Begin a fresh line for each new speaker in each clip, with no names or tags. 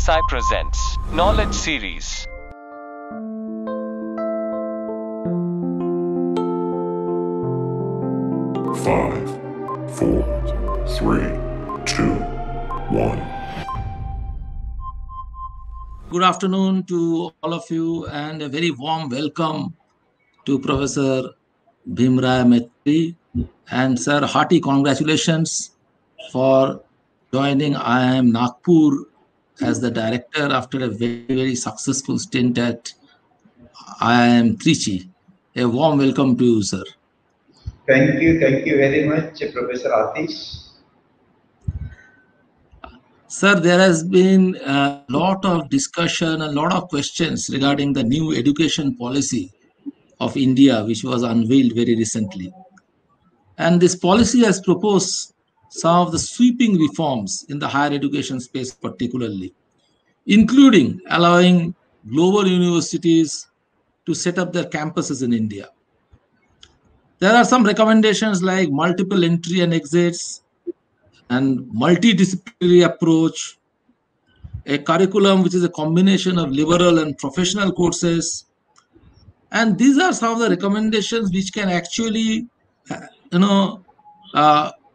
CSI presents Knowledge Series.
Five, four, three, two, one.
Good afternoon to all of you and a very warm welcome to Professor Bhimraya Maitri. And sir, hearty congratulations for joining IIM Nagpur as the director after a very successful stint at IIM Trichy. A warm welcome to you, sir.
Thank you very much, Professor Atish.
Sir, there has been a lot of discussion, a lot of questions regarding the new education policy of India, which was unveiled very recently. And this policy has proposed some of the sweeping reforms in the higher education space, particularly, including allowing global universities to set up their campuses in India. There are some recommendations like multiple entry and exits and multidisciplinary approach, a curriculum which is a combination of liberal and professional courses. And these are some of the recommendations which can actually,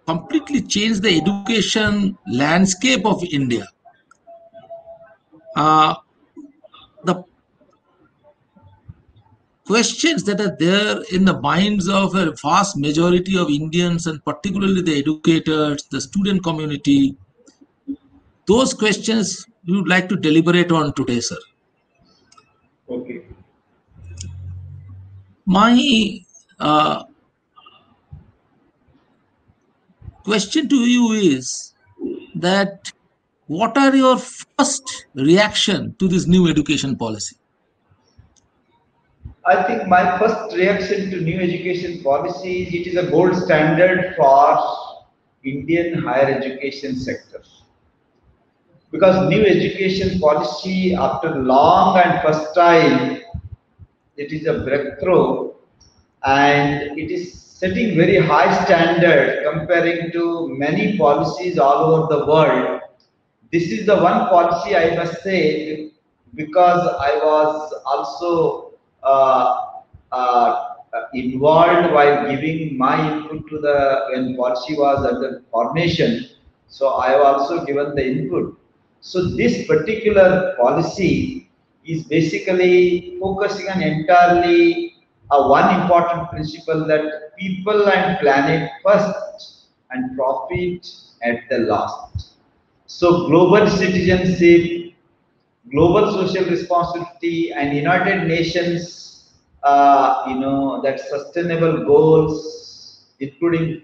completely change the education landscape of India. The questions that are there in the minds of a vast majority of Indians, and particularly the educators, the student community, those questions we would like to deliberate on today, sir.
Okay.
My question to you is that what are your first reaction to this new education policy?
I think my first reaction to new education policy is it is a gold standard for Indian higher education sector. Because new education policy, after long and first time, it is a breakthrough and it is setting very high standard comparing to many policies all over the world. This is the one policy I must say, because I was also involved while giving my input to the when policy was under formation. So I have also given the input. So this particular policy is basically focusing on entirely one important principle, that people and planet first and profit at the last. So global citizenship, global social responsibility, and United Nations, that sustainable goals, including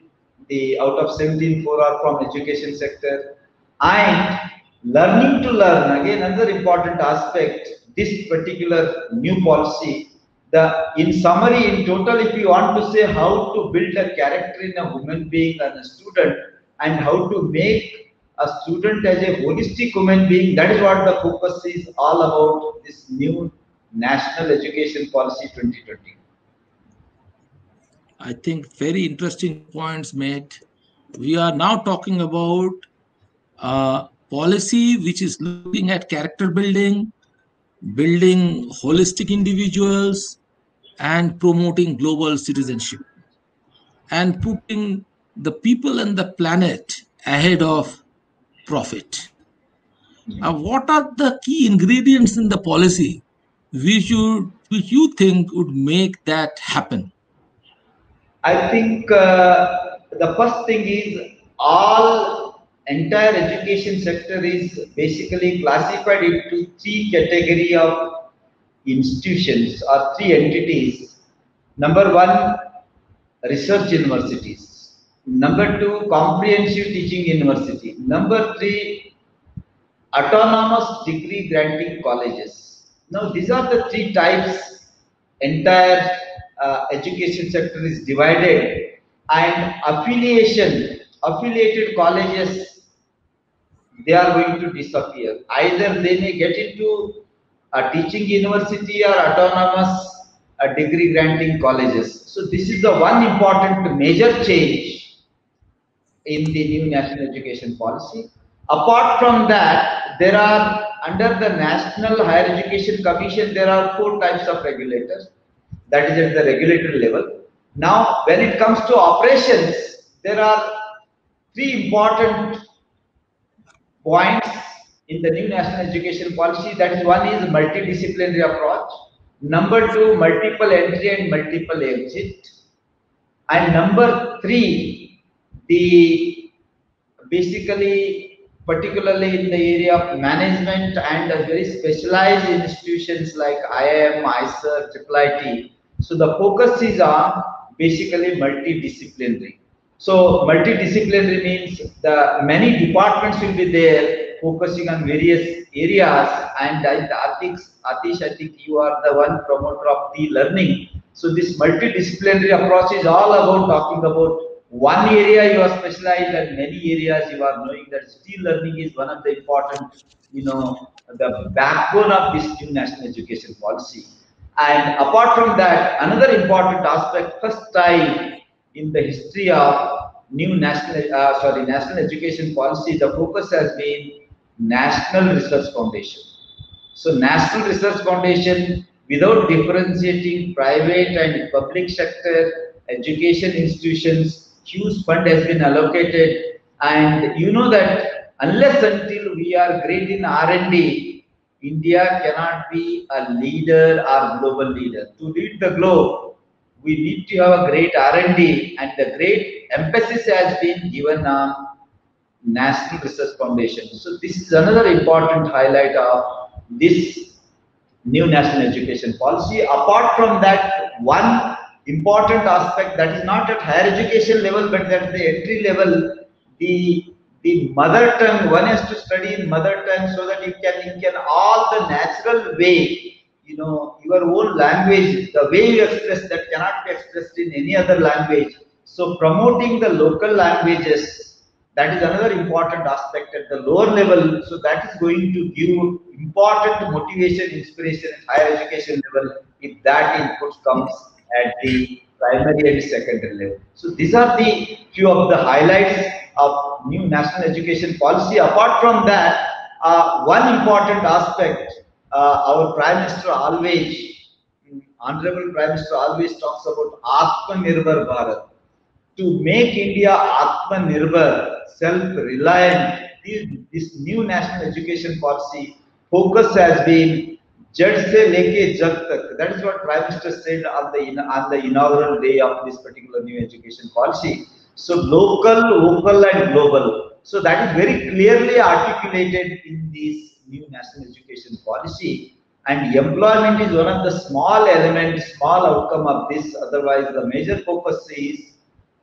the out of 17 4 are from education sector, and learning to learn. Again, another important aspect. This particular new policy, in summary, in total, if you want to say how to build a character in a human being and a student, and how to make a student as a holistic human being, that is what the focus is all about this new National Education Policy 2020.
I think very interesting points made. We are now talking about a policy which is looking at character building, building holistic individuals, and promoting global citizenship, and putting the people and the planet ahead of profit. What are the key ingredients in the policy which you think would make that happen?
I think the first thing is entire education sector is basically classified into three category of institutions or three entities. Number one, research universities. Number two, comprehensive teaching university. Number three, autonomous degree granting colleges. Now these are the three types. Entire education sector is divided, and affiliated colleges, they are going to disappear. Either they may get into a teaching university or autonomous degree granting colleges. So this is the one important major change in the new national education policy. Apart from that, there are under the National Higher Education Commission, there are 4 types of regulators. That is at the regulatory level. Now, when it comes to operations, there are 3 important points in the new national education policy. That is, one is multidisciplinary approach. Number 2, multiple entry and multiple exit. And number 3, the basically, particularly in the area of management and very specialized institutions like IIM, IISER, IIIT. So the focus is on basically multidisciplinary. So multidisciplinary means the many departments will be there focusing on various areas. And Atish, I think you are the one promoter of T-learning. So this multidisciplinary approach is all about talking about one area you are specialized and many areas you are knowing that T-learning is one of the important, the backbone of this new national education policy. And apart from that, another important aspect, first time in the history of new national education policy, the focus has been National Research Foundation. So National Research Foundation, without differentiating private and public sector education institutions, huge fund has been allocated. And you know that unless until we are great in R&D, India cannot be a leader or global leader. To lead the globe, we need to have a great R&D, and the great emphasis has been given on National Research Foundation. So this is another important highlight of this new national education policy. Apart from that, one important aspect that is not at higher education level, but at the entry level, the mother tongue. One has to study in mother tongue so that you can all the natural way, your own language, the way you express that cannot be expressed in any other language. So promoting the local languages, that is another important aspect at the lower level. So that is going to give important motivation, inspiration at higher education level if that input comes at the primary and secondary level. So these are the few of the highlights of new national education policy. Apart from that, one important aspect, our Prime Minister always, Honorable Prime Minister always talks about Atmanirbhar Bharat. To make India Atmanirbhar, self-reliant, this new national education policy focus has been Jad se leke jag tak. That is what Prime Minister said on the inaugural day of this particular new education policy. So local, vocal and global. So that is very clearly articulated in this new national education policy. And employment is one of the small elements, small outcome of this. Otherwise, the major focus is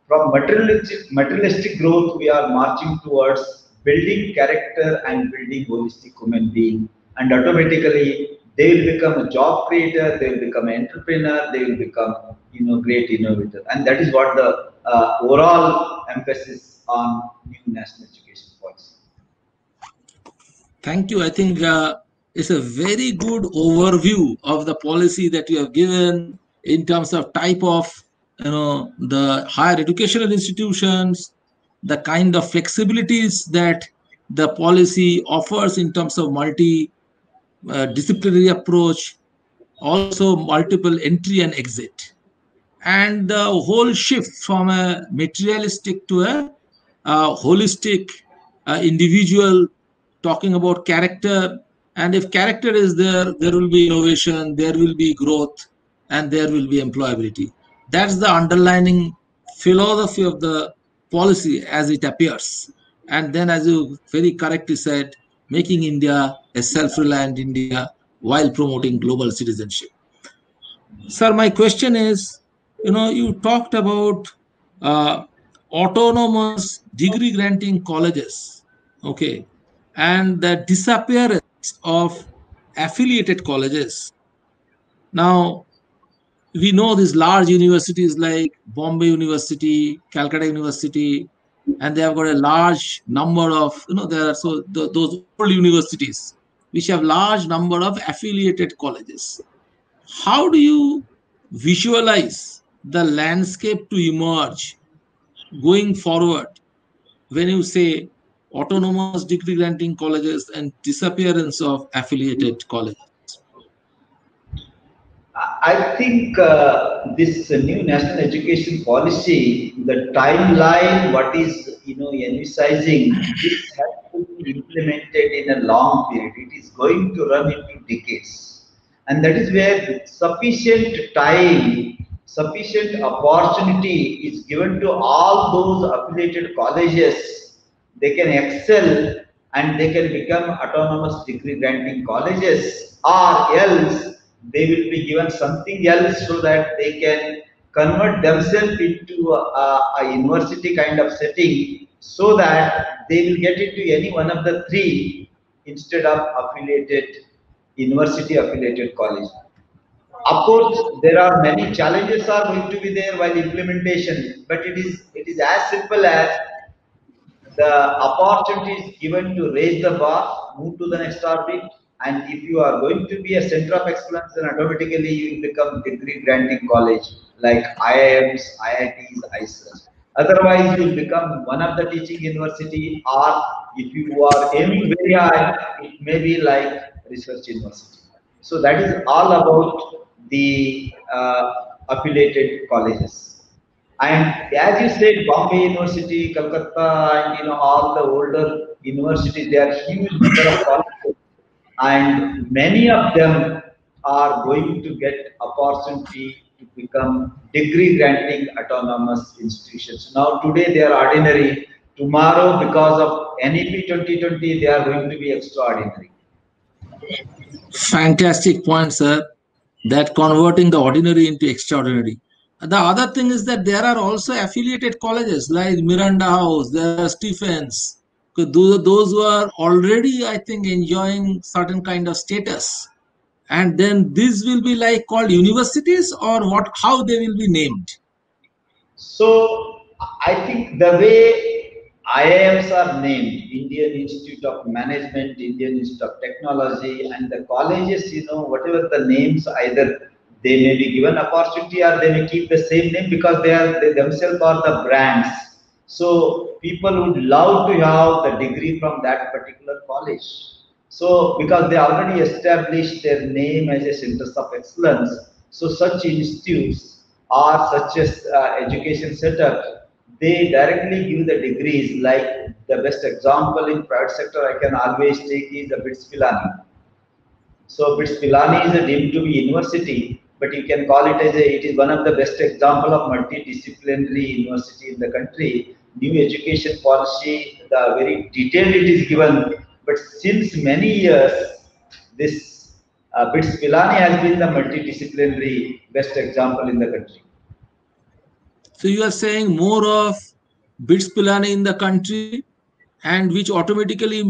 from materialistic growth, we are marching towards building character and building holistic human being. And automatically, they will become a job creator, they will become an entrepreneur, they will become, great innovator. And that is what the overall emphasis on new national education policy.
Thank you. I think it's a very good overview of the policy that you have given in terms of type of, the higher educational institutions, the kind of flexibilities that the policy offers in terms of multi-disciplinary approach, also multiple entry and exit, and the whole shift from a materialistic to a holistic individual, talking about character. And if character is there, there will be innovation, there will be growth, and there will be employability. That's the underlining philosophy of the policy as it appears. And then, as you very correctly said, making India a self-reliant India while promoting global citizenship. Sir, my question is, you talked about autonomous degree granting colleges, okay, and the disappearance of affiliated colleges. Now, we know these large universities like Bombay University, Calcutta University, and they have got a large number of, those old universities which have large number of affiliated colleges. How do you visualize the landscape to emerge going forward when you say autonomous degree granting colleges and disappearance of affiliated colleges?
I think this new national education policy, the timeline, what is emphasizing, this has to be implemented in a long period. It is going to run into decades, and that is where sufficient time, sufficient opportunity is given to all those affiliated colleges. They can excel and they can become autonomous degree granting colleges, or else they will be given something else so that they can convert themselves into a university kind of setting, so that they will get into any one of the three instead of affiliated university affiliated college. Of course, there are many challenges are going to be there while implementation, but it is as simple as the opportunity is given to raise the bar, move to the next orbit, and if you are going to be a center of excellence, then automatically you will become degree granting college like IIMs, IITs, ISRs. Otherwise, you will become one of the teaching university, or if you are aiming very high, it may be like research university. So that is all about the affiliated colleges. And as you said, Bombay University, Calcutta, and all the older universities, they are huge number of colleges, and many of them are going to get opportunity to become degree granting autonomous institutions. Now today they are ordinary. Tomorrow, because of NEP 2020, they are going to be extraordinary.
Fantastic point, sir. That converting the ordinary into extraordinary. The other thing is that there are also affiliated colleges like Miranda House, there are Stephens. Those who are already, I think, enjoying certain kind of status. And then these will be like called universities, or what? How they will be named?
So I think the way IIMs are named, Indian Institute of Management, Indian Institute of Technology, and the colleges, whatever the names, either they may be given opportunity or they may keep the same name because they themselves are the brands. So people would love to have the degree from that particular college. So because they already established their name as a centers of excellence, so such institutes or such as education setup, they directly give the degrees. Like the best example in private sector I can always take is the BITS Pilani. So BITS Pilani is deemed to be university, but you can call it as it is one of the best example of multidisciplinary university in the country. New education policy, the very detailed it is given, but since many years, this BITS Pilani has been the multidisciplinary best example in the country.
So you are saying more of BITS Pilani in the country, and which automatically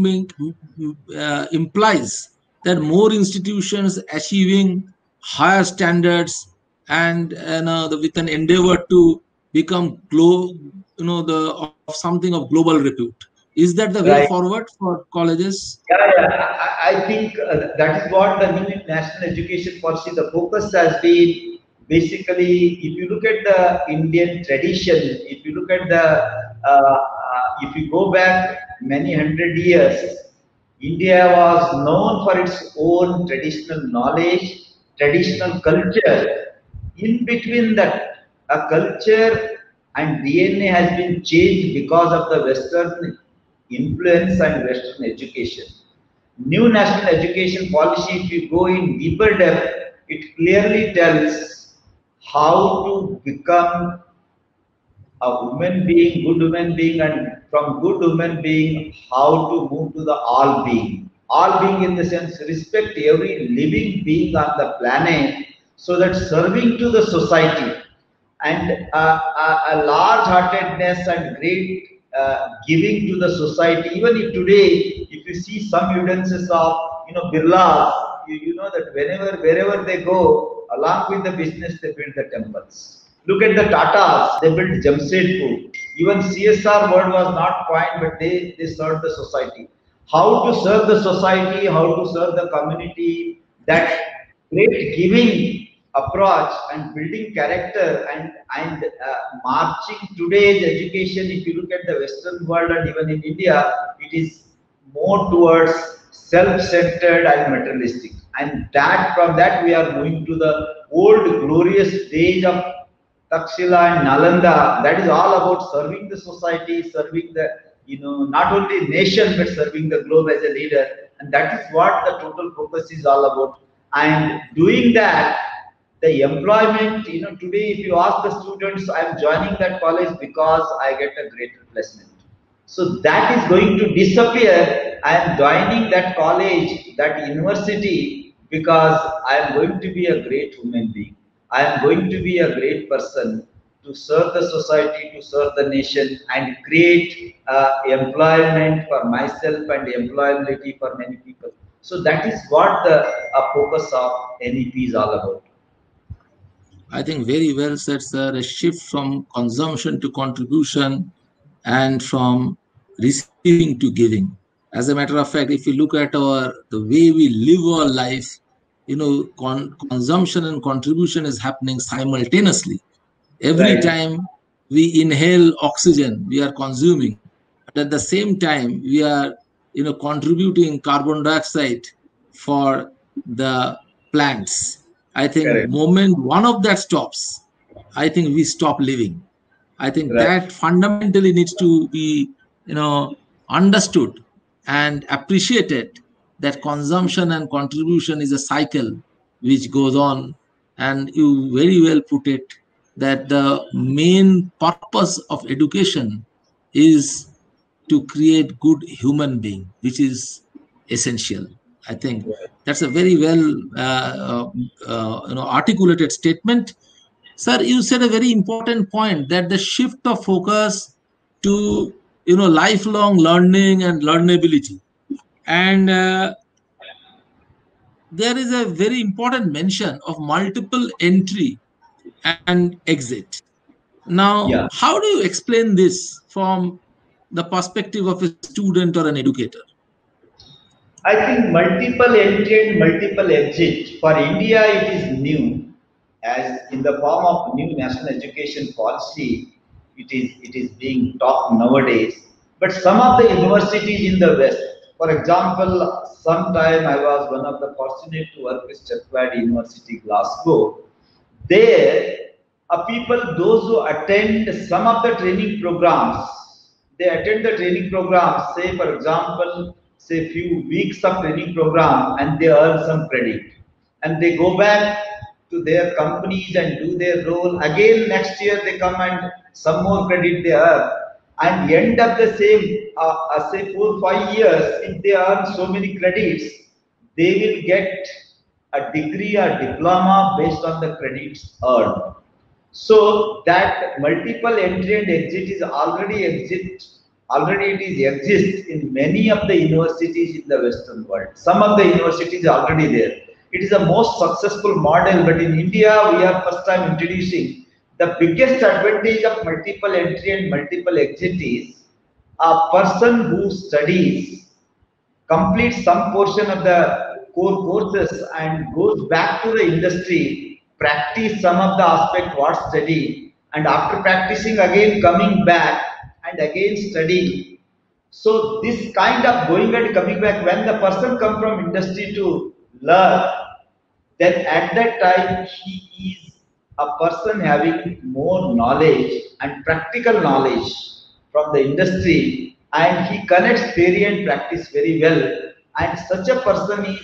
implies that more institutions achieving higher standards and with an endeavor to become something of global repute. Is that the way forward for colleges?
Yeah. I think that is what the new national education policy, the focus has been. Basically, if you look at the Indian tradition, if you look at if you go back many hundred years, India was known for its own traditional knowledge, traditional culture. In between that, a culture and DNA has been changed because of the Western influence and Western education. New national education policy, if you go in deeper depth, it clearly tells how to become a human being, good human being, and from good human being, how to move to the all being. All being in the sense, respect every living being on the planet, so that serving to the society and a large-heartedness and great giving to the society. Even if today, if you see some evidences of Birlas, you know that wherever they go, along with the business, they build the temples. Look at the Tatas, they built Jamshedpur. Even CSR word was not coined, but they served the society. How to serve the society, how to serve the community, that great giving approach and building character and marching today's education. If you look at the Western world and even in India, it is more towards self-centered and materialistic. And that from that we are moving to the old glorious days of Takshila and Nalanda. That is all about serving the society, serving the not only nation but serving the globe as a leader. And that is what the total focus is all about. And doing that, the employment, today if you ask the students, I am joining that college because I get a greater placement. So that is going to disappear. I am joining that college, that university, because I am going to be a great human being. I am going to be a great person to serve the society, to serve the nation, and create employment for myself and employability for many people. So that is what the focus of NEP is all about.
I think very well said, sir. A shift from consumption to contribution and from receiving to giving. As a matter of fact, if you look at the way we live our life, consumption and contribution is happening simultaneously. Every time we inhale oxygen, we are consuming. But at the same time, we are contributing carbon dioxide for the plants. I think moment one of that stops, I think we stop living. I think that fundamentally needs to be understood and appreciated, that consumption and contribution is a cycle which goes on. And you very well put it, that the main purpose of education is to create good human being, which is essential. I think that's a very well articulated statement. Sir, you said a very important point, that the shift of focus to lifelong learning and learnability, and there is a very important mention of multiple entry and exit. Now, how do you explain this from the perspective of a student or an educator?
I think multiple entry and multiple exit. For India, it is new, as in the form of new national education policy. It is being taught nowadays. But some of the universities in the West, for example, sometime I was one of the fortunate to work with Strathclyde University, Glasgow. There, people, those who attend some of the training programs, they attend the training program, say for example, say few weeks of training program, and they earn some credit, and they go back to their companies and do their role. Again next year they come and some more credit they earn, and end up the same, say 4 or 5 years, if they earn so many credits, they will get a degree or diploma based on the credits earned. So that multiple entry and exit is already exists in many of the universities in the Western world. Some of the universities are already there. It is the most successful model, but in India we are first time introducing. The biggest advantage of multiple entry and multiple exit is a person who studies, completes some portion of the core courses and goes back to the industry, practice some of the aspect what study, and after practicing again coming back and again studying. So this kind of going and coming back, when the person comes from industry to learn, then at that time he is a person having more knowledge and practical knowledge from the industry, and he connects theory and practice very well, and such a person is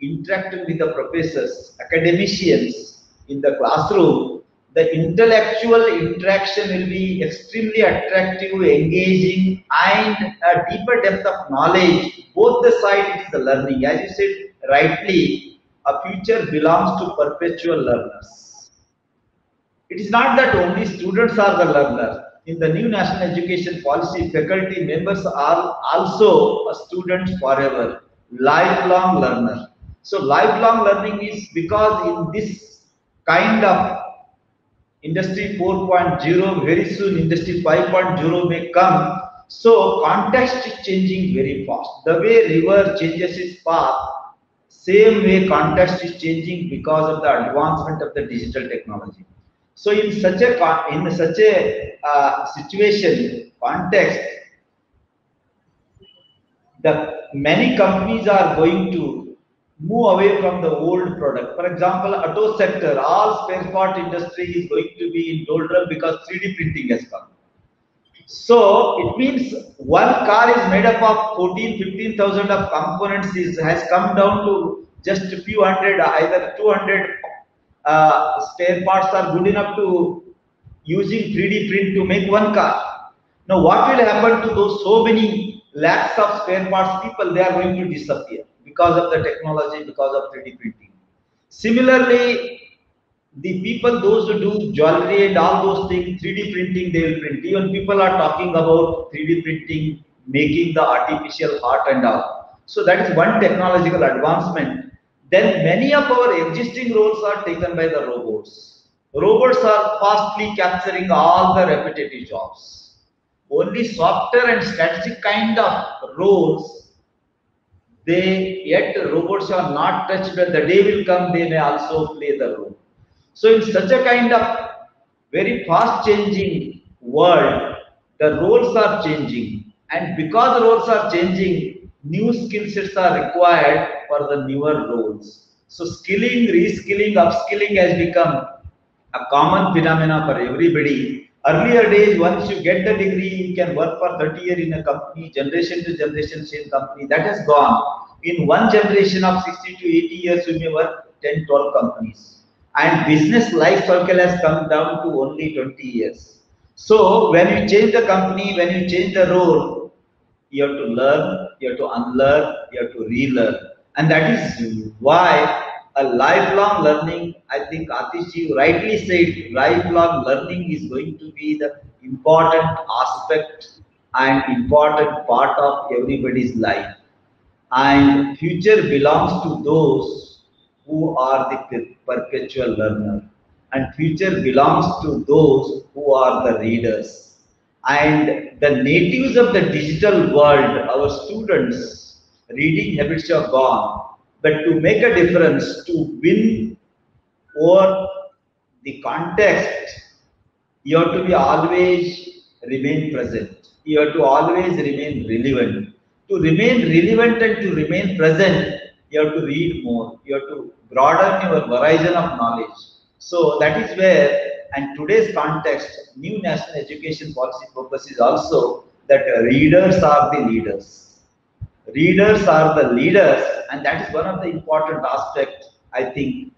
interacting with the professors, academicians in the classroom. The intellectual interaction will be extremely attractive, engaging, and a deeper depth of knowledge. Both the side, it is the learning. As you said rightly, a future belongs to perpetual learners. It is not that only students are the learner. In the new national education policy, faculty members are also a student forever, lifelong learner. So lifelong learning is because in this kind of industry 4.0, very soon industry 5.0 may come. So context is changing very fast. The way river changes its path, Same way, context is changing because of the advancement of the digital technology. So, in such a situation context, the many companies are going to move away from the old product. For example, auto sector, all spare part industry is going to be in doldrum because 3D printing has come. So it means one car is made up of 14,000-15,000 of components has come down to just a few hundred, either 200 spare parts are good enough to using 3D print to make one car. Now what will happen to those so many lakhs of spare parts people? They are going to disappear because of the technology, because of 3D printing. Similarly, the people, those who do jewelry and all those things, 3D printing, they will print. Even people are talking about 3D printing, making the artificial heart and all. So that is one technological advancement. Then many of our existing roles are taken by the robots. Robots are fastly capturing all the repetitive jobs. Only software and statistic kind of roles, yet robots are not touched. When the day will come, they may also play the role. So in such a kind of very fast changing world, the roles are changing, and because the roles are changing, new skill sets are required for the newer roles. So skilling, reskilling, upskilling has become a common phenomena for everybody. Earlier days, once you get the degree, you can work for 30 years in a company, generation to generation, same company. That has gone. In one generation of 60 to 80 years, you may work 10, 12 companies. And business life cycle has come down to only 20 years. So when you change the company, when you change the role, you have to learn, you have to unlearn, you have to relearn. And that is why a lifelong learning, I think Atishji rightly said, lifelong learning is going to be the important aspect and important part of everybody's life. And future belongs to those who are the perpetual learner, and future belongs to those who are the readers. And the natives of the digital world, our students, reading habits are gone, but to make a difference, to win over the context, you have to be always remain present. You have to always remain relevant. To remain relevant and to remain present, you have to read more, you have to broaden your horizon of knowledge. So that is where, and today's context, new national education policy focus is also that readers are the leaders. Readers are the leaders, and that is one of the important aspects. I think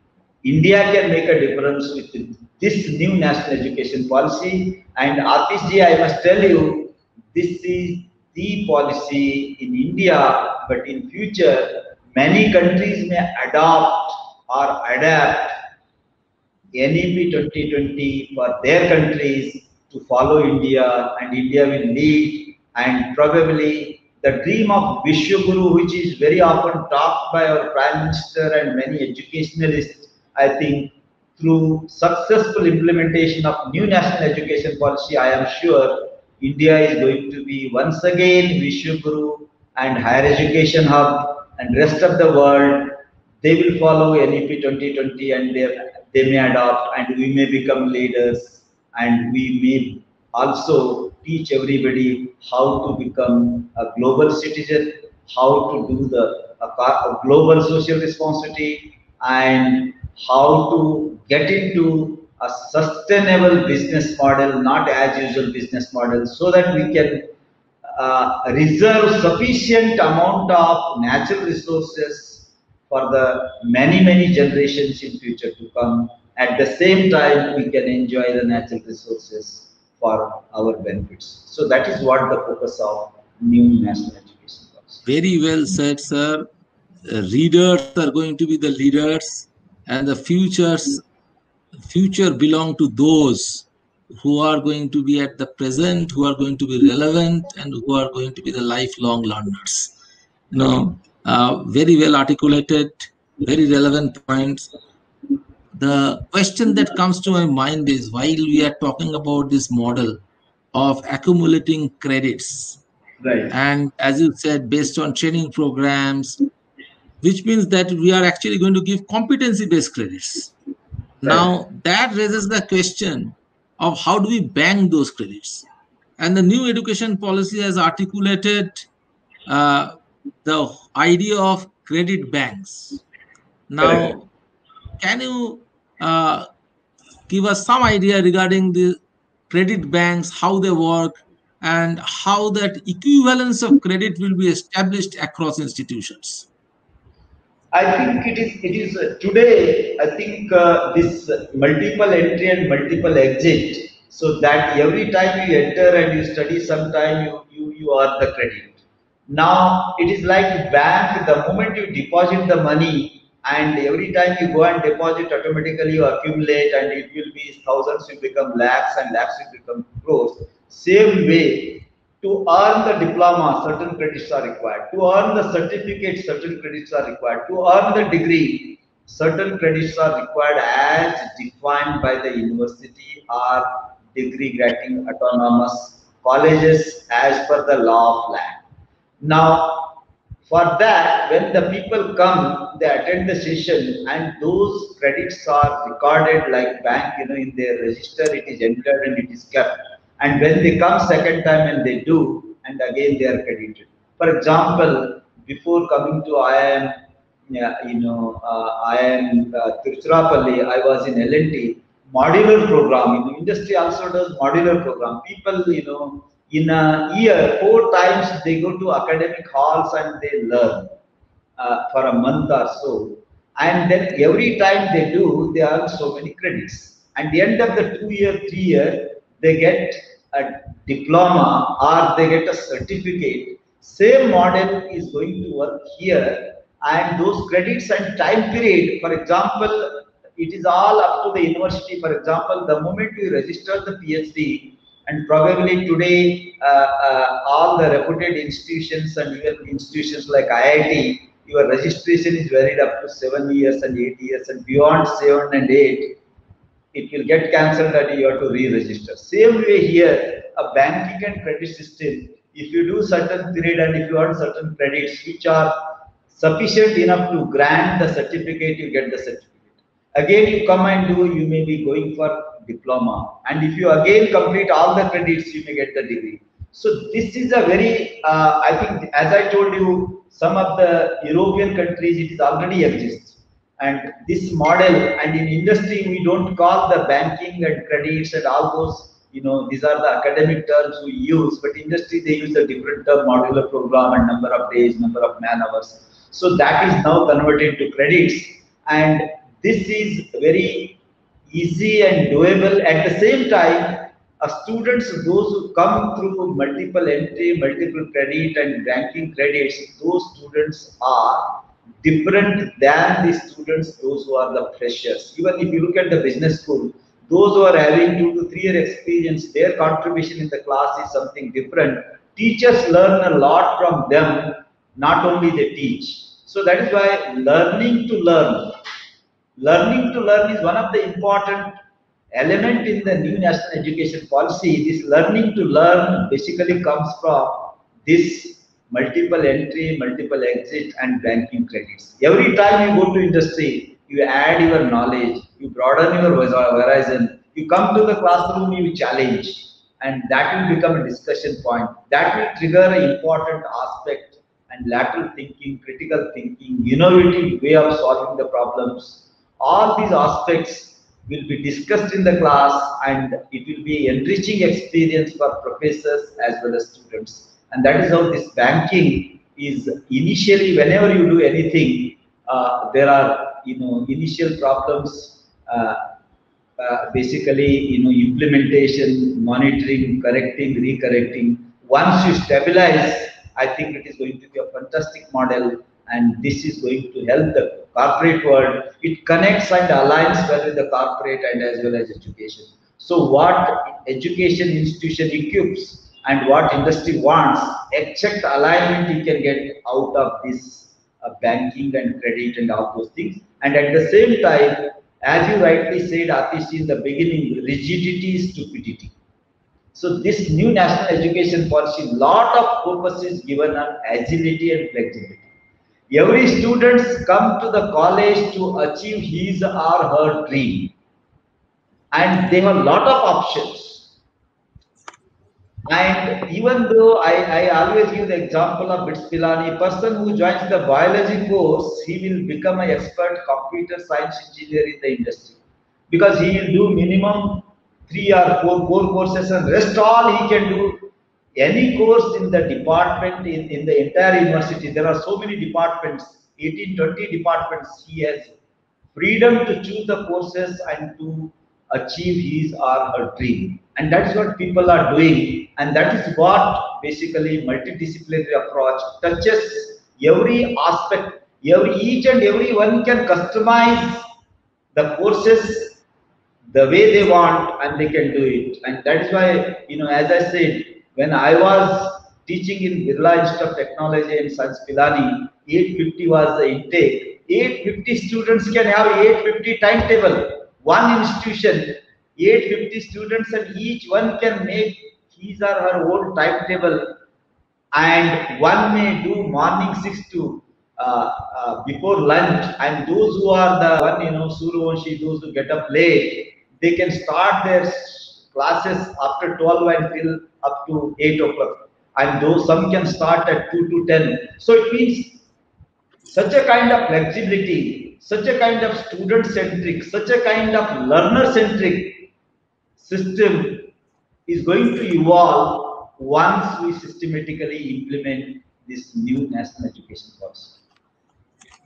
India can make a difference with this new national education policy. And Atishji, I must tell you, this is the policy in India, but in future, many countries may adopt or adapt NEP 2020 for their countries to follow India, and India will lead. And probably the dream of Vishwaguru, which is very often talked by our Prime Minister and many educationalists, I think through successful implementation of new national education policy, I am sure India is going to be once again Vishwaguru and higher education hub, and rest of the world, they will follow NEP 2020 and they may adopt, and we may become leaders, and we may also teach everybody how to become a global citizen, how to do a global social responsibility, and how to get into a sustainable business model, not as usual business model, so that we can reserve sufficient amount of natural resources for the many generations in future to come. At the same time, we can enjoy the natural resources for our benefits. So that is what the focus of new national education policy.
Very well said, sir. Readers are going to be the leaders, and the future belong to those who are going to be at the present, who are going to be relevant, and who are going to be the lifelong learners. Very well articulated, very relevant points. The question that comes to my mind is, while we are talking about this model of accumulating credits,
right,
and as you said, based on training programs, which means that we are actually going to give competency-based credits. Now, that raises the question of how do we bank those credits? And the new education policy has articulated the idea of credit banks. Now, can you give us some idea regarding the credit banks, how they work, and how that equivalence of credit will be established across institutions?
I think it is today. I think this multiple entry and multiple exit, so that every time you enter and you study, sometime you earn the credit. Now it is like bank. The moment you deposit the money, and every time you go and deposit, automatically you accumulate, and it will be thousands will become lakhs, and lakhs will become crores. Same way, to earn the diploma, certain credits are required. To earn the certificate, certain credits are required. To earn the degree, certain credits are required as defined by the university or degree granting autonomous colleges as per the law of land. Now, for that, when the people come, they attend the session, and those credits are recorded like bank, in their register, it is entered and it is kept. And when they come second time and they do, and again they are credited. For example, before coming to IIM, yeah, IIM Tiruchirappalli, I was in L&T, modular program. Industry also does modular program. People, in a year, 4 times they go to academic halls and they learn for a month or so. And then every time they do, they earn so many credits. And the end of the 2 year, 3 year, they get a diploma or they get a certificate. Same model is going to work here, and those credits and time period, for example, it is all up to the university. For example, the moment you register the PhD, and probably today all the reputed institutions and even institutions like IIT, your registration is varied up to 7 years and 8 years, and beyond 7 and 8, it will get cancelled and you have to re-register. Same way here, a banking and credit system, if you do certain period and if you earn certain credits which are sufficient enough to grant the certificate, you get the certificate. Again, you come and do, you may be going for diploma. And if you again complete all the credits, you may get the degree. So this is a very, I think, as I told you, some of the European countries, it is already exists. And this model, and in industry, we don't call the banking and credits and all those, these are the academic terms we use, but industry, they use a different term, modular program and number of days, number of man hours. So that is now converted to credits. And this is very easy and doable. At the same time, students, those who come through multiple entry, multiple credit and banking credits, those students are different than the students, those who are the freshers. Even if you look at the business school, those who are having 2 to 3 year experience, their contribution in the class is something different. Teachers learn a lot from them, not only they teach. So that is why learning to learn is one of the important element in the new national education policy. This learning to learn basically comes from this multiple entry, multiple exit and banking credits. Every time you go to industry, you add your knowledge, you broaden your horizon, you come to the classroom, you challenge, and that will become a discussion point. That will trigger an important aspect, and lateral thinking, critical thinking, innovative way of solving the problems. All these aspects will be discussed in the class, and it will be enriching experience for professors as well as students. And that is how this banking is initially, whenever you do anything, there are initial problems, basically implementation, monitoring, correcting, recorrecting. Once you stabilize, I think it is going to be a fantastic model, and this is going to help the corporate world. It connects and aligns well with the corporate and as well as education. So what education institution equips and what industry wants, exact alignment you can get out of this banking and credit and all those things. And at the same time, as you rightly said, Atish, in the beginning, rigidity, stupidity. So this new national education policy, lot of focus is given on agility and flexibility. Every students come to the college to achieve his or her dream, and they have a lot of options. And even though I always give the example of Bits Pilani, person who joins the biology course, he will become an expert computer science engineer in the industry, because he will do minimum 3 or 4 core courses, and rest all he can do any course in the department in the entire university. There are so many departments, 18, 20 departments. He has freedom to choose the courses and to achieve his or her dream. And that's what people are doing. And that is what basically multidisciplinary approach touches every aspect. Each and every one can customize the courses the way they want, and they can do it. And that is why, as I said, when I was teaching in Birla Institute of Technology and Science Pilani, 850 was the intake. 850 students can have 850 timetable. One institution, 850 students, and each one can make his or her own timetable. And one may do morning 6 to before lunch, and those who are the one, Survanshi, those who get up late, they can start their classes after 12 until up to 8 o'clock, and those some can start at 2 to 10. So it means such a kind of flexibility, such a kind of student centric, such a kind of learner centric system is going to evolve once we systematically implement this new national education policy.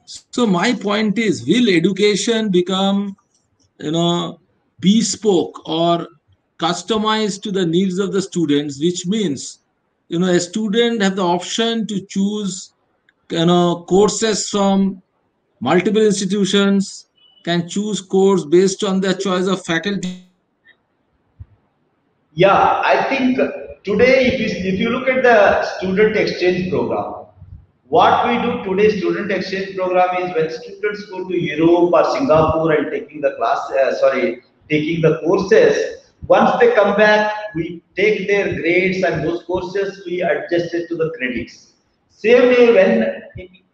So my point is, will education become, bespoke or customized to the needs of the students, which means, a student have the option to choose, courses from multiple institutions, can choose course based on their choice of faculty.
Yeah, I think today, if you look at the student exchange program, what we do today, student exchange program, is when students go to Europe or Singapore and taking the taking the courses. Once they come back, we take their grades, and those courses we adjust it to the credits. Same way when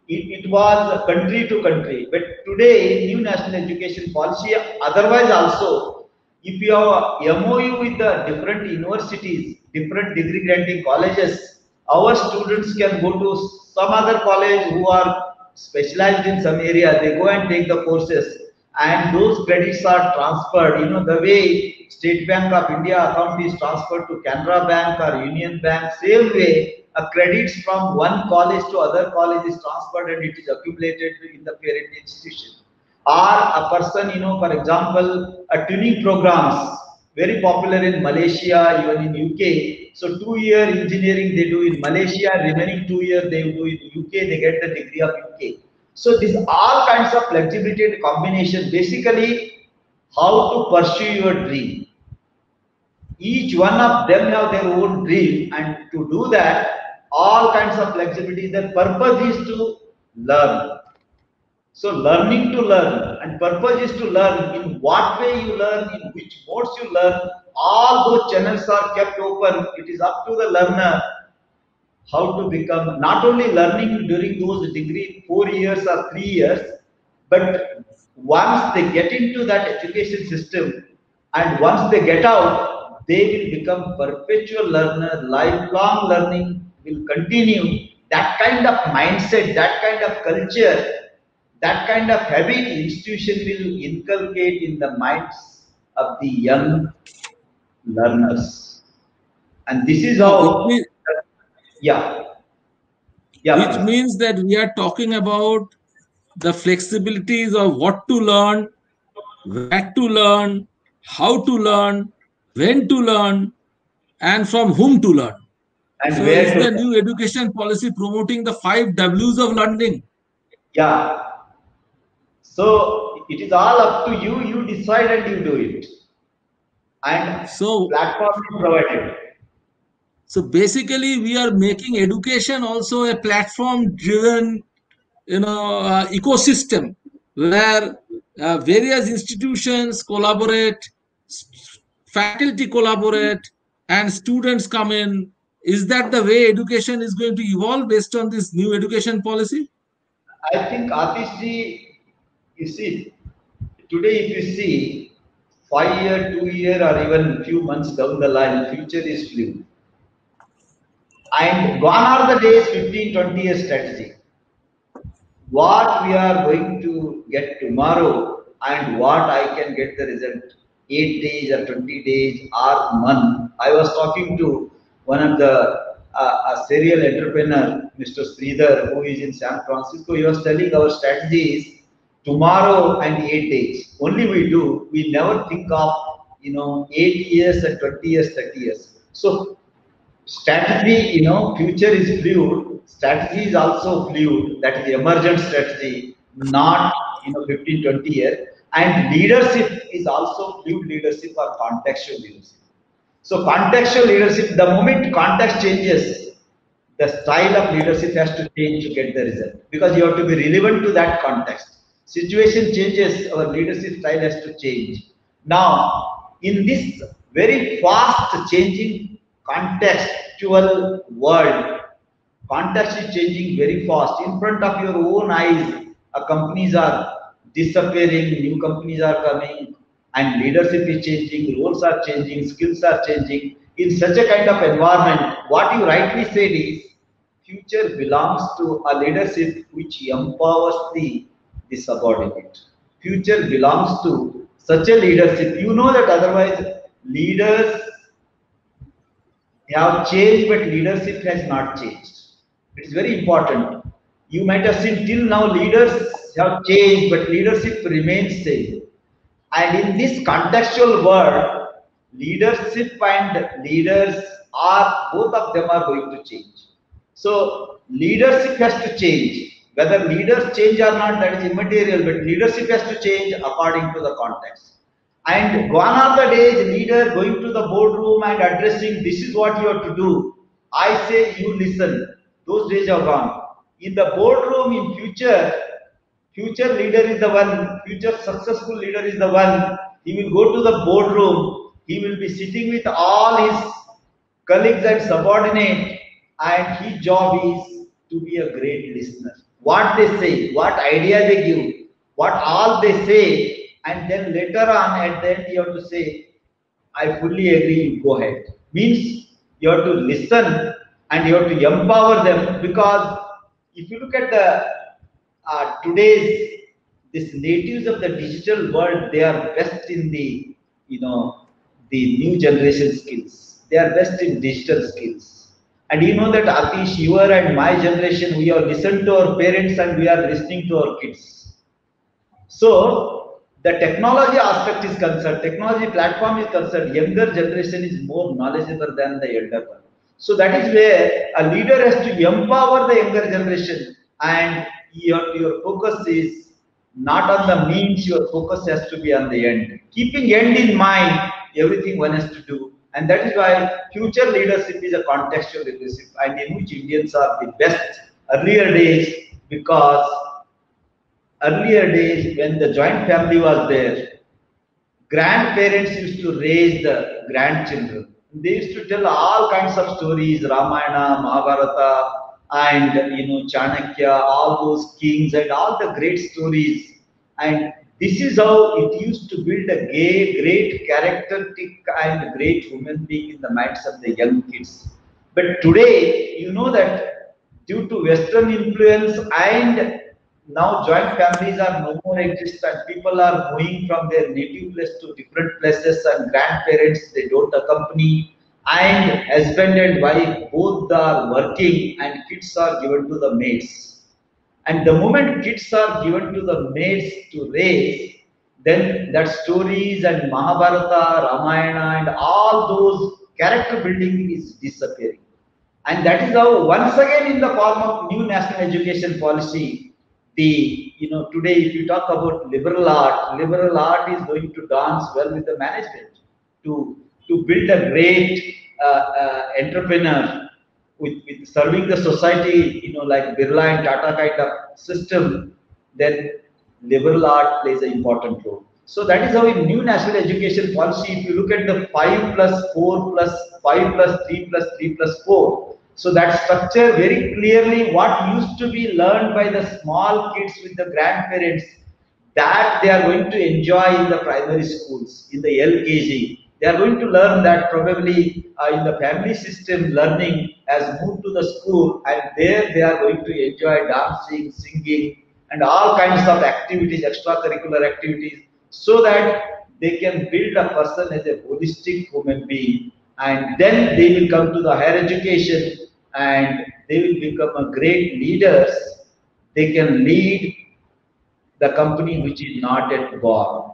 it was country to country, but today new national education policy, otherwise also, if you have a MOU with the different universities, different degree granting colleges, our students can go to some other college who are specialized in some area. They go and take the courses, and those credits are transferred. The way State Bank of India account is transferred to Canara Bank or Union Bank, same way credits from one college to other college is transferred, and it is accumulated in the parent institution. Or a person, for example, tuning programs, very popular in Malaysia, even in UK. So 2-year engineering they do in Malaysia, remaining 2 years they do in UK, they get the degree of UK. So these all kinds of flexibility and combination, basically how to pursue your dream. Each one of them have their own dream, and to do that, all kinds of flexibility, the purpose is to learn. So learning to learn, and purpose is to learn. In what way you learn, in which modes you learn, all those channels are kept open. It is up to the learner how to become, not only learning during those degree 4 years or 3 years, but once they get into that education system, and once they get out, they will become perpetual learner. Lifelong learning will continue. That kind of mindset, that kind of culture, that kind of habit, institution will inculcate in the minds of the young learners. And this is how,
Which means that we are talking about the flexibilities of what to learn, where to learn, how to learn, when to learn, and from whom to learn. And so where is the new education policy promoting the 5 W's of learning?
Yeah. So it is all up to you. You decide and you do it. And so platform is provided.
So basically, we are making education also a platform-driven, ecosystem where various institutions collaborate, faculty collaborate, and students come in. Is that the way education is going to evolve based on this new education policy?
I think Atish ji, you see, today if you see 5 year, 2 year, or even few months down the line, future is fluid. And gone are the days 15, 20 year strategy. What we are going to get tomorrow and what I can get the result 8 days or 20 days or month. I was talking to one of the a serial entrepreneur, Mr. Sridhar, who is in San Francisco. He was telling our strategy is tomorrow and 8 days. Only we do. We never think of 8 years and 20 years, 30 years. So strategy, future is fluid. Strategy is also fluid. That is emergent strategy, not 15, 20 years. And leadership is also fluid leadership or contextual leadership. So contextual leadership, the moment context changes, the style of leadership has to change to get the result because you have to be relevant to that context. Situation changes, our leadership style has to change. Now, in this very fast changing contextual world, context is changing very fast. In front of your own eyes, companies are disappearing, new companies are coming, and leadership is changing, roles are changing, skills are changing. In such a kind of environment, what you rightly said is future belongs to a leadership which empowers the subordinate. Future belongs to such a leadership. You know that otherwise leaders have changed, but leadership has not changed. It's very important. You might have seen till now leaders have changed, but leadership remains same. And in this contextual world, leadership and leaders are both of them are going to change. So leadership has to change. Whether leaders change or not, that is immaterial, but leadership has to change according to the context. And gone are the days leader going to the boardroom and addressing this is what you have to do. I say you listen. Those days are gone. In the boardroom in future leader is the one, future successful leader is the one. He will go to the boardroom. He will be sitting with all his colleagues and subordinates, and his job is to be a great listener. What they say, what idea they give, what all they say, and then later on at the end you have to say, I fully agree, you go ahead. Means you have to listen and you have to empower them because if you look at the today's these natives of the digital world, they are best in the the new generation skills. They are best in digital skills. And you know that Atish, your and my generation, we have listened to our parents and we are listening to our kids. So the technology aspect is concerned, technology platform is concerned, younger generation is more knowledgeable than the elder one. So that is where a leader has to empower the younger generation, and your focus is not on the means, your focus has to be on the end. Keeping end in mind, everything one has to do. And that is why future leadership is a contextual leadership, and in which Indians are the best earlier days, because earlier days when the joint family was there, grandparents used to raise the grandchildren. They used to tell all kinds of stories, Ramayana, Mahabharata, and Chanakya, all those kings and all the great stories. And this is how it used to build a great characteristic and great human being in the minds of the young kids. But today, you know that due to Western influence and now joint families are no more exist and people are moving from their native place to different places, and grandparents they don't accompany, and husband and wife both are working and kids are given to the maids. And the moment kids are given to the maids to raise, then that stories and Mahabharata, Ramayana and all those character building is disappearing. And that is how once again in the form of new national education policy, today if you talk about liberal art is going to dance well with the management to build a great entrepreneur with serving the society, like Birla and Tata kind of system, then liberal art plays an important role. So that is how in new national education policy, if you look at the 5 plus 4 plus 5 plus 3 plus 3 plus 4, So that structure very clearly what used to be learned by the small kids with the grandparents, that they are going to enjoy in the primary schools, in the LKG. They are going to learn that probably in the family system learning has moved to the school, and there they are going to enjoy dancing, singing, and all kinds of activities, extracurricular activities, so that they can build a person as a holistic human being. And then they will come to the higher education and they will become a great leaders. They can lead the company which is not yet born.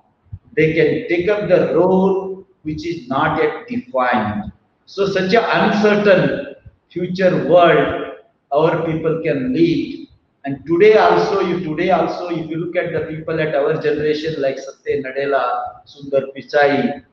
They can take up the role which is not yet defined. So such an uncertain future world our people can lead. And today also, if you look at the people at our generation like Satya Nadella, Sundar Pichai,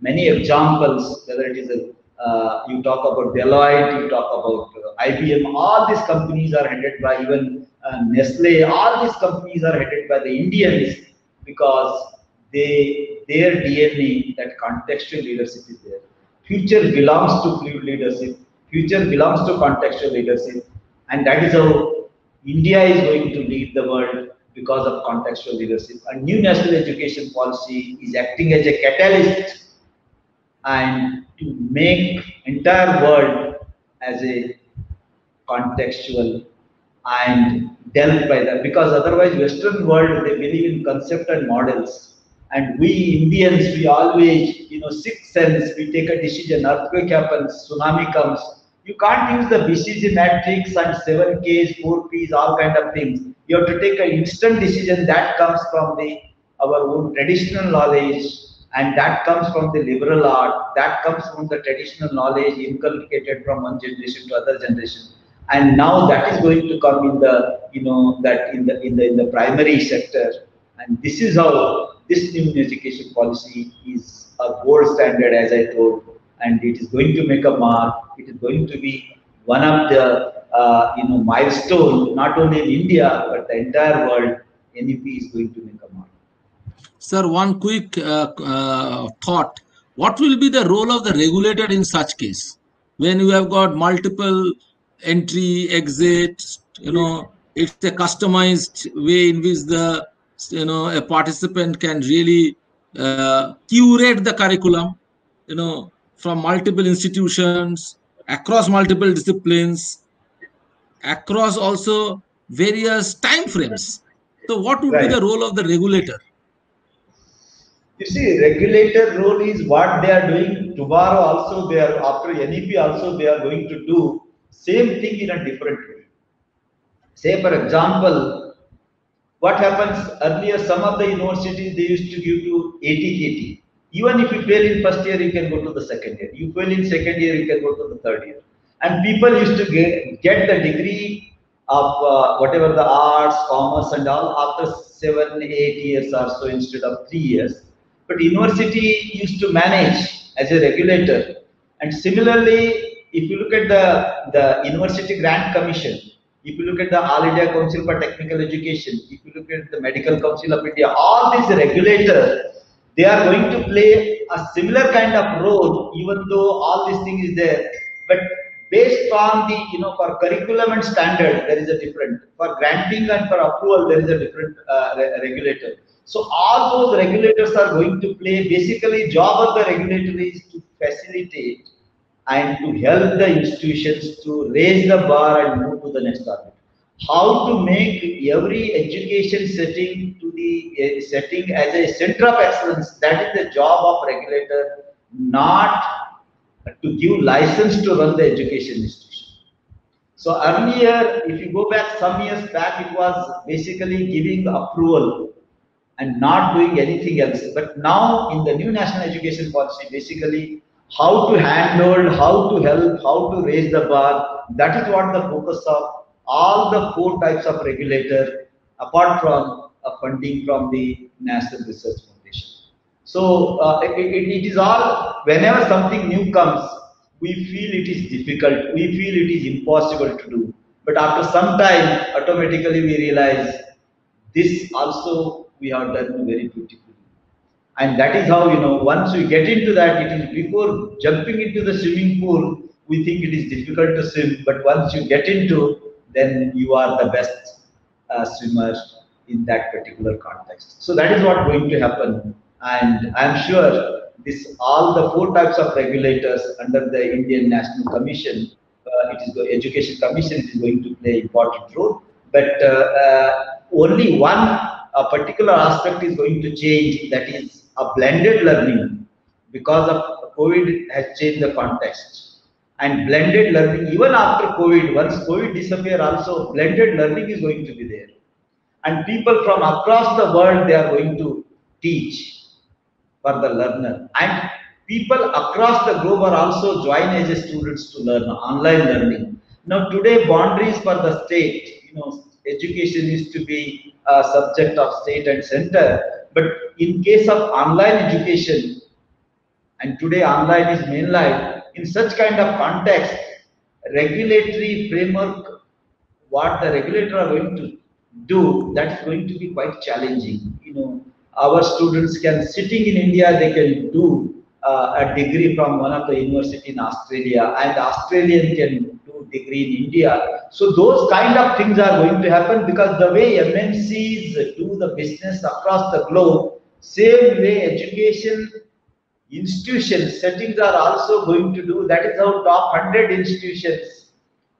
many examples, whether it is you talk about Deloitte, you talk about IBM, all these companies are headed by even Nestle, all these companies are headed by the Indians because their DNA, that contextual leadership is there. Future belongs to fluid leadership, future belongs to contextual leadership, and that is how India is going to lead the world because of contextual leadership. A new national education policy is acting as a catalyst and to make entire world as a contextual and dealt by that, because otherwise Western world they believe in concept and models, and we Indians we always sixth sense, we take a decision, earthquake happens, tsunami comes, you can't use the BCG matrix and 7Ks, 4Ps, all kind of things. You have to take an instant decision that comes from our own traditional knowledge, and that comes from the liberal art, that comes from the traditional knowledge inculcated from one generation to other generation, and now that is going to come in the in the primary sector. And this is how this new education policy is a gold standard, as I told, and it is going to make a mark. It is going to be one of the milestone, not only in India but the entire world. NEP is going to make a mark.
Sir, one quick thought. What will be the role of the regulator in such case? When you have got multiple entry, exit, it's a customized way in which the, a participant can really curate the curriculum, from multiple institutions, across multiple disciplines, across also various time frames. So what would be the role of the regulator?
You see, regulator role is what they are doing tomorrow also. They are after NEP also they are going to do same thing in a different way. Say for example, what happens earlier, some of the universities they used to give to 80 KT. Even if you fail in first year, you can go to the second year. You fail in second year, you can go to the third year. And people used to get the degree of whatever the arts, commerce and all after 7, 8 years or so instead of 3 years. But university used to manage as a regulator. And similarly, if you look at the University Grant Commission, if you look at the All India Council for Technical Education, if you look at the Medical Council of India, all these regulators, they are going to play a similar kind of role, even though all these things is there. But based on the, for curriculum and standard, there is a different. For granting and for approval, there is a different regulator. So all those regulators are going to play, basically job of the regulator is to facilitate and to help the institutions to raise the bar and move to the next target. How to make every education setting to the setting as a center of excellence, that is the job of regulator, not to give license to run the education institution. So earlier, if you go back some years back, it was basically giving approval and not doing anything else. But now in the new national education policy, basically how to handle, how to help, how to raise the bar, that is what the focus of all the 4 types of regulator, apart from funding from the National Research Foundation. So it is all, whenever something new comes, we feel it is difficult, we feel it is impossible to do. But after some time, automatically we realize this also we have done very beautifully. And that is how, once we get into that, it is before jumping into the swimming pool, we think it is difficult to swim, but once you get into, then you are the best swimmer in that particular context. So that is what going to happen, and I am sure this all the four types of regulators under the Indian National Commission, it is the Education Commission, it is going to play important role. But only one particular aspect is going to change, that is a blended learning, because of COVID has changed the context. And blended learning, even after COVID, once COVID disappear also, blended learning is going to be there. And people from across the world, they are going to teach for the learner. And people across the globe are also join as a students to learn, online learning. Now today, boundaries for the state, education is to be a subject of state and center. But in case of online education, and today online is mainline, in such kind of context, regulatory framework, what the regulator are going to do, that's going to be quite challenging. Our students can, sitting in India, they can do a degree from one of the university in Australia, and Australian can do degree in India. So those kind of things are going to happen, because the way MNCs do the business across the globe, same way education institutions settings are also going to do. That is how top 100 institutions,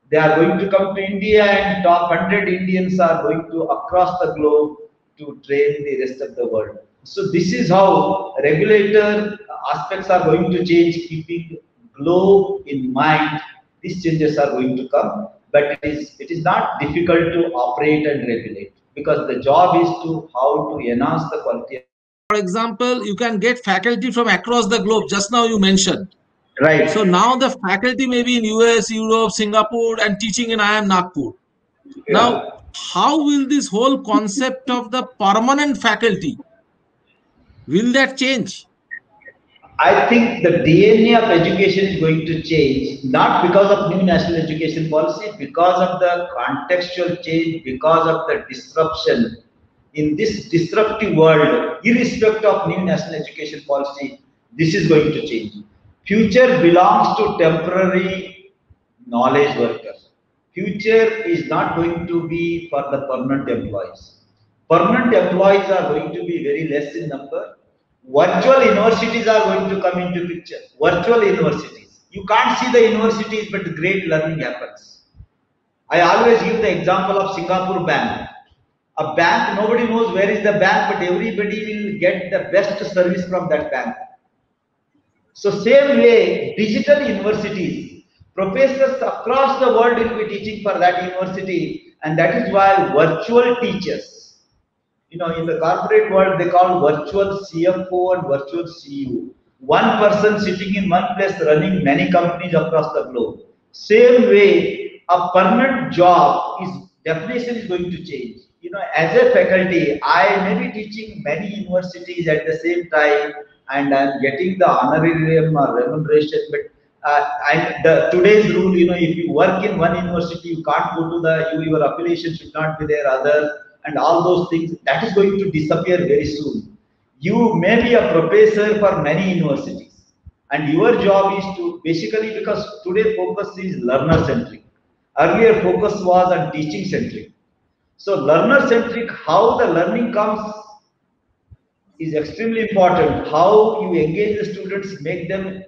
they are going to come to India, and top 100 Indians are going to across the globe to train the rest of the world. So this is how regulator aspects are going to change, keeping globe in mind. These changes are going to come, but it is not difficult to operate and regulate, because the job is to how to enhance the quality.
For example, you can get faculty from across the globe. Just now you mentioned.
Right.
So now the faculty may be in US, Europe, Singapore, and teaching in IIM Nagpur. Yeah. Now, how will this whole concept of the permanent faculty, will that change?
I think the DNA of education is going to change, not because of new national education policy, because of the contextual change, because of the disruption. In this disruptive world, irrespective of new national education policy, this is going to change. Future belongs to temporary knowledge workers. Future is not going to be for the permanent employees. Permanent employees are going to be very less in number. Virtual universities are going to come into picture. Virtual universities. You can't see the universities, but great learning happens. I always give the example of Singapore Bank. A bank, nobody knows where is the bank, but everybody will get the best service from that bank. So same way, digital universities, professors across the world will be teaching for that university, and that is why virtual teachers, in the corporate world, they call virtual CFO and virtual CEO. One person sitting in one place running many companies across the globe. Same way, a permanent job definition is going to change. As a faculty, I may be teaching many universities at the same time, and I'm getting the honorarium or remuneration. But today's rule, if you work in one university, you can't go to your affiliation should not be there, and all those things. That is going to disappear very soon. You may be a professor for many universities, and your job is to basically, because today focus is learner centric. Earlier focus was on teaching centric. So learner centric, how the learning comes is extremely important. How you engage the students, make them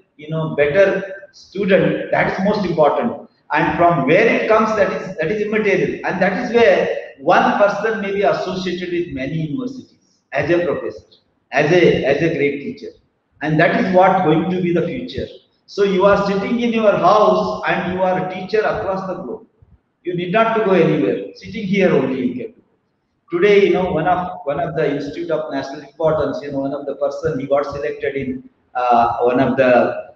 better student, that is most important. And from where it comes, that is immaterial. And that is where one person may be associated with many universities as a professor, as a great teacher. And that is what going to be the future. So you are sitting in your house and you are a teacher across the globe. You need not to go anywhere. Sitting here only you can. Today, one of the Institute of National Importance, one of the person, he got selected in one of the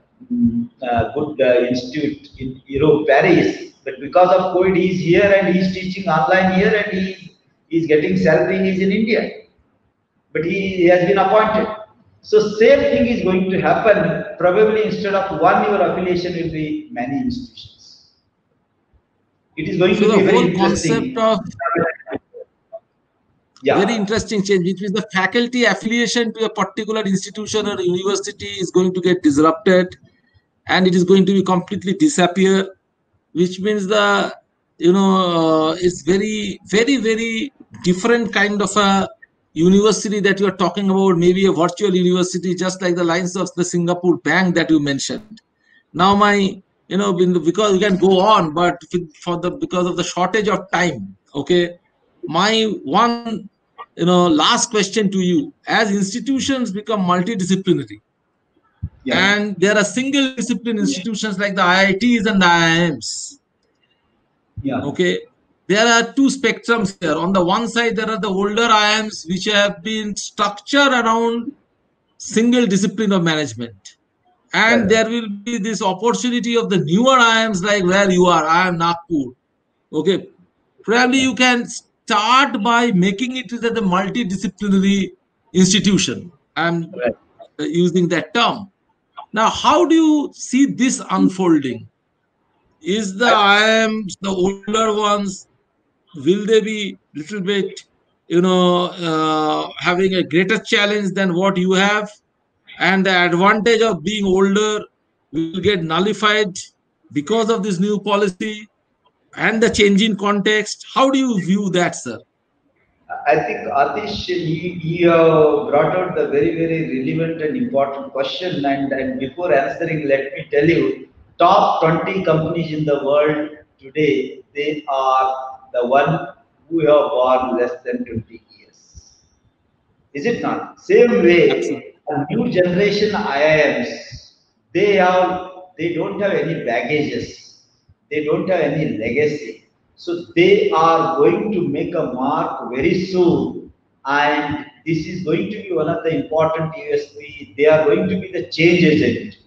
good institute in Europe, Paris. But because of COVID, he is here and he is teaching online here, and he is getting salary. He is in India, but he has been appointed. So same thing is going to happen. Probably instead of one, your affiliation will be many institutions. It is going to be very interesting.
Very interesting change, which is the faculty affiliation to a particular institution or university is going to get disrupted, and it is going to be completely disappear, which means the it's very different kind of a university that you are talking about, maybe a virtual university, just like the lines of the Singapore bank that you mentioned. Now because we can go on, but because of the shortage of time, okay, my one last question to you: as institutions become multidisciplinary,
Yeah.
and there are single discipline institutions like the IITs and the IIMs,
Yeah.
okay, there are two spectrums here. On the one side, there are the older IIMs which have been structured around single discipline of management, and
Right.
there will be this opportunity of the newer IIMs like where you are. I am Nagpur. Okay, probably you can start by making it as a multidisciplinary institution. I'm
Right.
using that term. Now, how do you see this unfolding? Is the
I,
IIMs, the older ones, will they be little bit, having a greater challenge than what you have? And the advantage of being older will get nullified because of this new policy and the changing context. How do you view that, sir?
I think Atish, you brought out the very relevant and important question. And before answering, let me tell you, top 20 companies in the world today, they are the one who have born less than 20 years. Is it not? Same
Absolutely.
way, a new generation IIMs, they don't have any baggages, they don't have any legacy. So they are going to make a mark very soon, and this is going to be one of the important USP. They are going to be the change agent.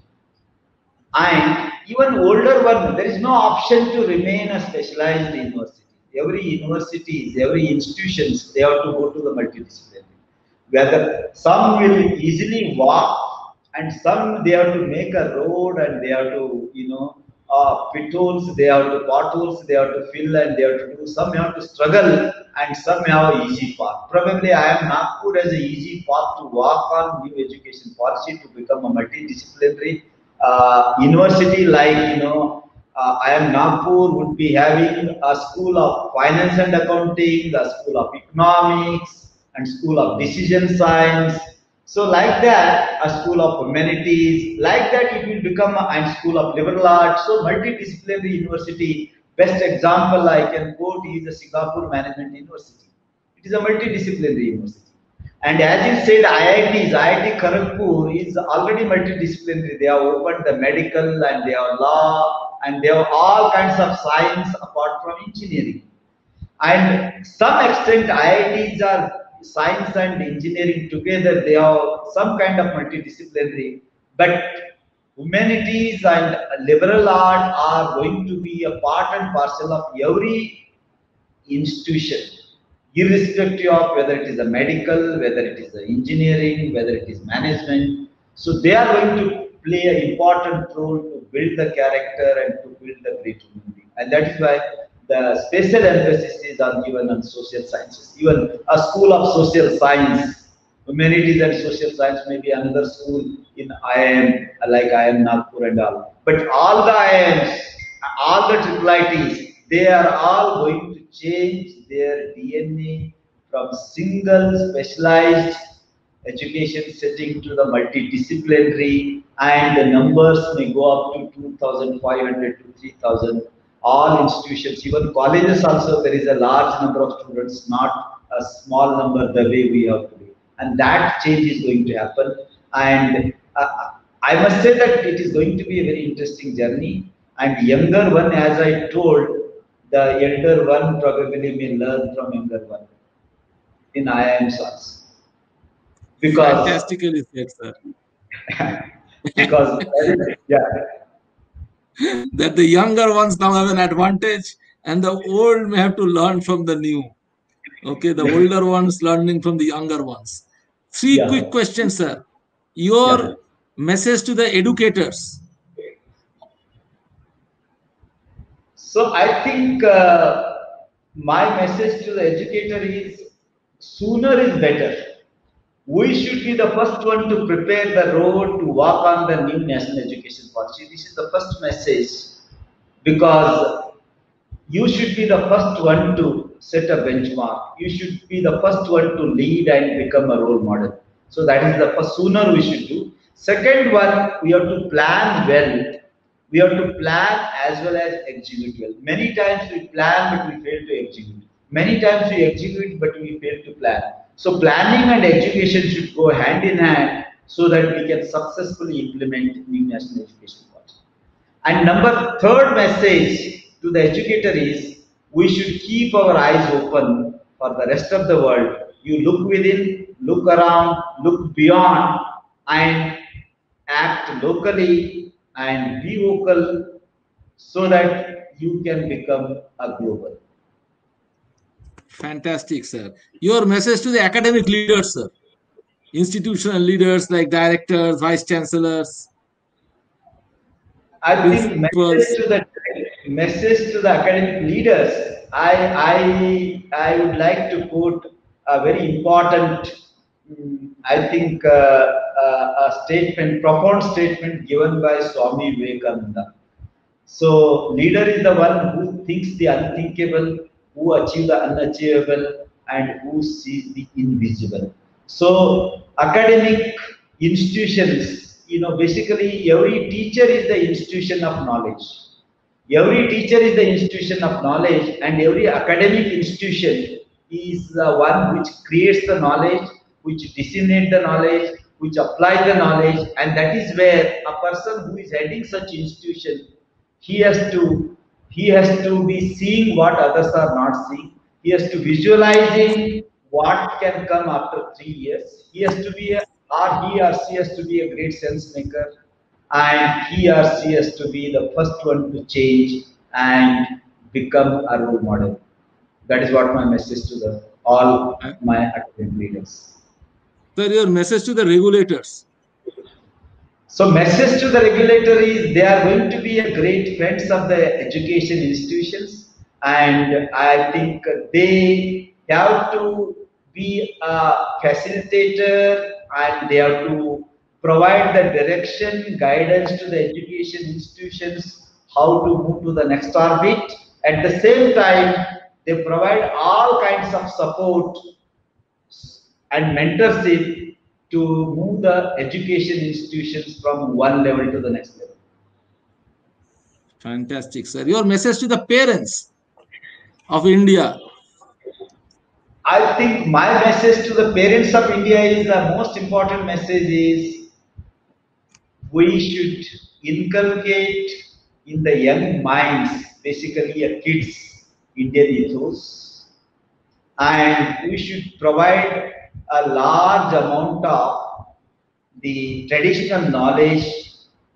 And even older one, there is no option to remain a specialized university. Every universities, every institutions, they have to go to the multidisciplinary. Whether some will easily walk, and some they have to make a road, and they have to, pitholes, they have to potholes, they have to fill, and they have to do. Some have to struggle, and some have an easy path. Probably I am Nagpur as an easy path to walk on new education policy to become a multidisciplinary university. Like I am Nagpur would be having a school of finance and accounting, the school of economics, and school of decision science. So like that, a school of humanities, like that it will become a school of liberal arts. So multidisciplinary university. Best example I can quote is the Singapore Management University. It is a multidisciplinary university. And as you said, IIT Kharagpur is already multidisciplinary. They have opened the medical, and they have law, and they have all kinds of science apart from engineering. And some extent, IITs are science and engineering together. They have some kind of multidisciplinary. But humanities and liberal art are going to be a part and parcel of every institution, irrespective of whether it is a medical, whether it is a engineering, whether it is management. So they are going to play an important role to build the character and to build the great human being. And that is why the special emphasis is on given on social sciences. Even a school of social science, humanities and social science may be another school in IIM, like IIM Nagpur and all. But all the IIMs, all the triple ITs, they are all going to change their DNA from single specialized education setting to the multidisciplinary, and the numbers may go up to 2,500 to 3,000. All institutions, even colleges also, there is a large number of students, not a small number the way we have today. And that change is going to happen. And I must say that it is going to be a very interesting journey. And younger one, as I told, the elder one probably may learn from younger one in IIM also. Because
Fantastically said, sir.
because yeah,
That the younger ones now have an advantage, and the old may have to learn from the new. Okay, the older ones learning from the younger ones. Three
yeah,
quick questions, sir.
yeah.
Your message to the educators.
So I think my message to the educator is sooner is better. We should be the first one to prepare the road to walk on the new national education policy. This is the first message, because you should be the first one to set a benchmark. You should be the first one to lead and become a role model. So that is the first, sooner we should do. Second one, we have to plan well. We have to plan as well as execute well. Many times we plan but we fail to execute. Many times we execute but we fail to plan. So planning and education should go hand in hand so that we can successfully implement new national education policy. And third message to the educator is, we should keep our eyes open for the rest of the world. You look within, look around, look beyond, and act locally and be vocal so that you can become a global.
Fantastic, sir. Your message to the academic leaders, sir. Institutional leaders like directors, vice chancellors.
I think message to the academic leaders. I would like to quote a very important, I think, a statement, profound statement given by Swami Vivekananda. So, leader is the one who thinks the unthinkable, who achieves the unachievable, and who sees the invisible. So, academic institutions, basically every teacher is the institution of knowledge. Every teacher is the institution of knowledge, and every academic institution is the one which creates the knowledge, which disseminates the knowledge, which applies the knowledge, and that is where a person who is heading such institution, he has to be seeing what others are not seeing. He has to visualizing what can come after 3 years. He has to be he or she has to be a great sense maker, and he or she has to be the first one to change and become a role model. That is what my message to all my academic leaders.
Sir, your message to the regulators.
So message to the regulator is, they are going to be a great friends of the education institutions, and I think they have to be a facilitator, and they have to provide the direction, guidance to the education institutions, how to move to the next orbit. At the same time, they provide all kinds of support and mentorship to move the education institutions from one level to the next level.
Fantastic, sir. Your message to the parents of India.
I think my message to the parents of India is, the most important message is, we should inculcate in the young minds, basically a kids, Indian ethos, and we should provide a large amount of the traditional knowledge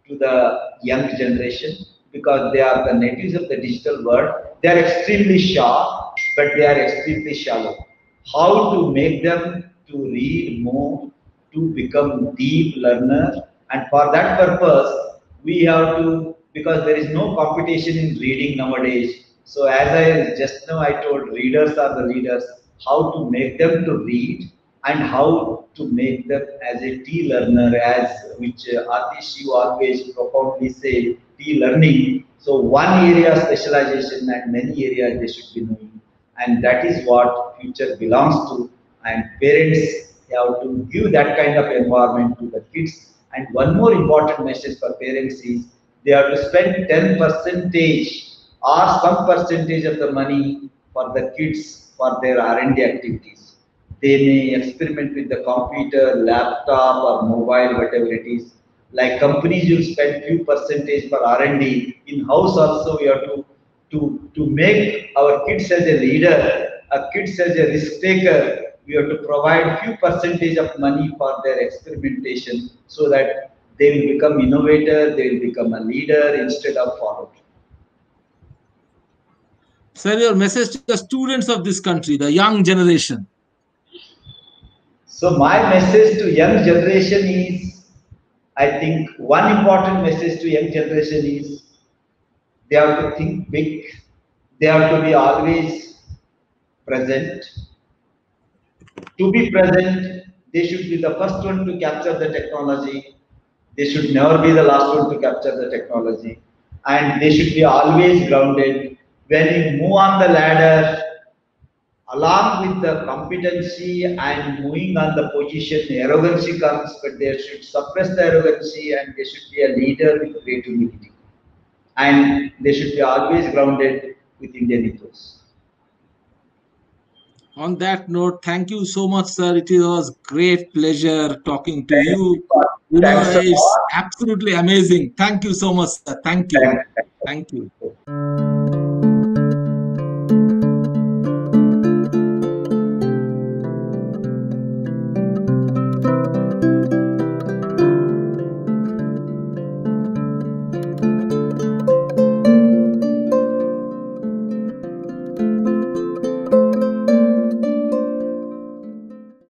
to the young generation, because they are the natives of the digital world. They are extremely sharp, but they are extremely shallow. How to make them to read more, to become deep learner, and for that purpose, we have to, because there is no competition in reading nowadays. So as I just now I told, readers are the leaders. How to make them to read, and how to make them as a tea learner, as which Atish you always profoundly say, tea learning. So one area specialization and many areas they should be knowing, and that is what future belongs to. And parents have to give that kind of environment to the kids. And one more important message for parents is, they have to spend 10% or some percentage of the money for the kids for their R&D activities. They may experiment with the computer, laptop, or mobile, whatever it is. Like companies will spend few percentage for R&D. In house also, we have to make our kids as a leader, a kids as a risk taker. We have to provide few percentage of money for their experimentation, so that they will become innovator, they will become a leader instead of follower.
Sir, your message to the students of this country, the young generation.
So my message to young generation is, I think one important message to young generation is, they have to think big, they have to be always present. To be present, They should be the first one to capture the technology. They should never be the last one to capture the technology. And they should be always grounded. When you move on the ladder, along with the competency and moving on the position, arrogancy comes, but they should suppress the arrogancy and they should be a leader with great humility. And they should be always grounded with Indian ethos.
On that note, thank you so much, sir. It was great pleasure talking to you. You know, it's absolutely amazing. Thank you so much, sir. Thank you. Thank you.